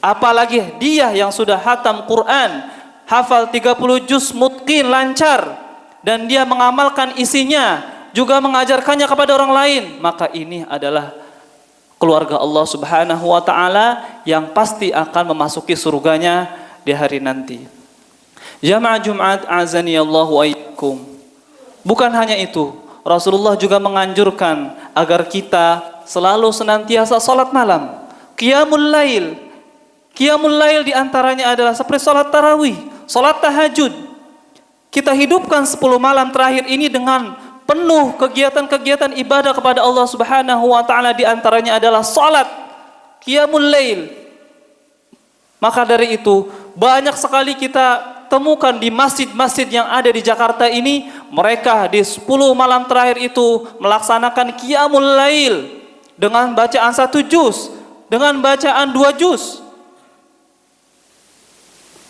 Apalagi dia yang sudah hatam Quran, hafal 30 juz mutqin lancar, dan dia mengamalkan isinya, juga mengajarkannya kepada orang lain, maka ini adalah keluarga Allah Subhanahu wa taala yang pasti akan memasuki surganya di hari nanti. Jamaah Jumat azani Allah wa iyyakum. Bukan hanya itu, Rasulullah juga menganjurkan agar kita selalu senantiasa salat malam, qiyamul lail. Qiyamul lail diantaranya adalah seperti salat tarawih, salat tahajud. Kita hidupkan 10 malam terakhir ini dengan penuh kegiatan-kegiatan ibadah kepada Allah Subhanahu wa taala, di antaranya adalah salat qiyamul lail. Maka dari itu banyak sekali kita temukan di masjid-masjid yang ada di Jakarta ini, mereka di 10 malam terakhir itu melaksanakan qiyamul lail dengan bacaan 1 juz, dengan bacaan 2 juz.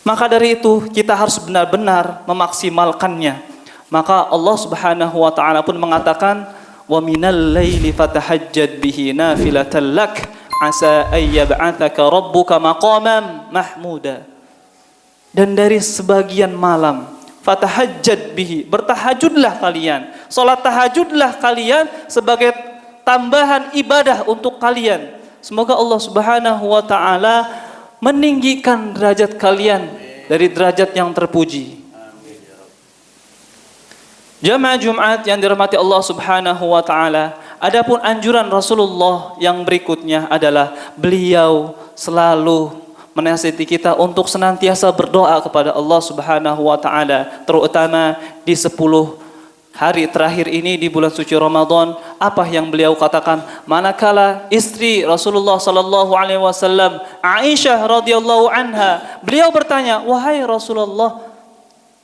Maka dari itu kita harus benar-benar memaksimalkannya. Maka Allah Subhanahu wa taala pun mengatakan, wa minal laili fatahajjad bihi nafilatan lak asa ay yab'atsaka rabbuka maqaman mahmuda. Dan dari sebagian malam, fatahajjad bihi, bertahajudlah kalian, salat tahajudlah kalian sebagai tambahan ibadah untuk kalian. Semoga Allah Subhanahu wa taala meninggikan derajat kalian dari derajat yang terpuji. Jamaah Jumat yang dirahmati Allah Subhanahu wa taala, adapun anjuran Rasulullah yang berikutnya adalah beliau selalu menasihati kita untuk senantiasa berdoa kepada Allah Subhanahu wa taala, terutama di 10 hari terakhir ini di bulan suci Ramadan. Apa yang beliau katakan manakala istri Rasulullah sallallahu alaihi wasallam, Aisyah radhiyallahu anha, beliau bertanya, "Wahai Rasulullah,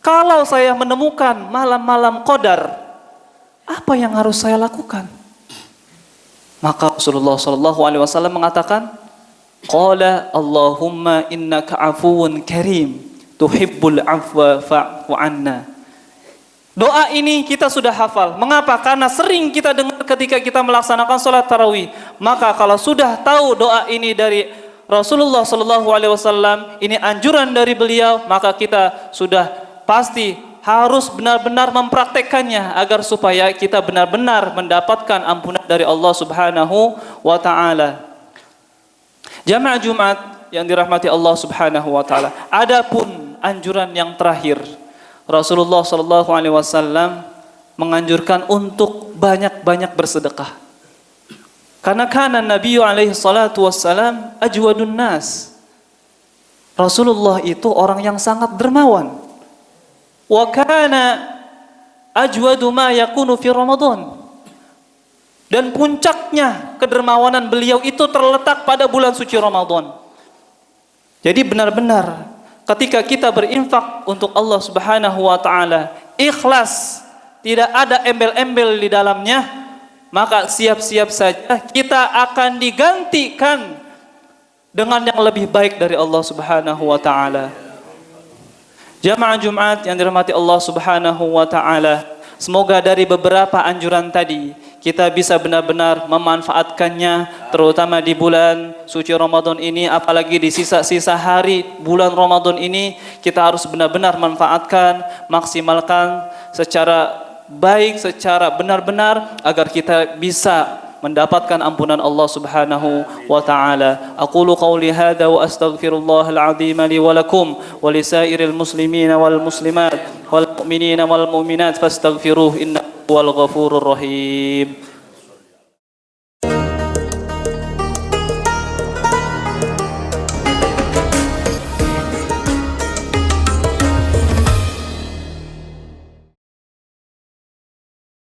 kalau saya menemukan malam-malam qadar, apa yang harus saya lakukan?" Maka Rasulullah sallallahu alaihi wasallam mengatakan, qala Allahumma innaka afuwun karim tuhibbul afwa fa'fu anna. Doa ini kita sudah hafal. Mengapa? Karena sering kita dengar ketika kita melaksanakan sholat tarawih. Maka kalau sudah tahu doa ini dari Rasulullah sallallahu alaihi wasallam, ini anjuran dari beliau, maka kita sudah pasti harus benar-benar mempraktekkannya agar supaya kita benar-benar mendapatkan ampunan dari Allah Subhanahu wa taala. Jamaah Jumat yang dirahmati Allah Subhanahu wa taala, adapun anjuran yang terakhir, Rasulullah sallallahu alaihi wasallam menganjurkan untuk banyak-banyak bersedekah. Karena kana Nabi alaihi salatu wassalam ajwadun nas. Rasulullah itu orang yang sangat dermawan. Wa kana ajwadu ma yakunu fi Ramadan. Dan puncaknya kedermawanan beliau itu terletak pada bulan suci Ramadan. Jadi benar-benar ketika kita berinfak untuk Allah Subhanahu wa taala, ikhlas, tidak ada embel-embel di dalamnya, maka siap-siap saja kita akan digantikan dengan yang lebih baik dari Allah Subhanahu wa taala. Jamaah Jumat yang dirahmati Allah Subhanahu wa taala, semoga dari beberapa anjuran tadi kita bisa benar-benar memanfaatkannya, terutama di bulan suci Ramadan ini, apalagi di sisa-sisa hari bulan Ramadan ini, kita harus benar-benar manfaatkan, maksimalkan secara baik, secara benar-benar, agar kita bisa mendapatkan ampunan Allah Subhanahu wa taala. Aqulu qawli hadza wa astaghfirullahal azim li wa lakum wa lisairil muslimin wal muslimat wal mu'minina wal mu'minat fastaghfiruhu innahu wal ghafurur rahim.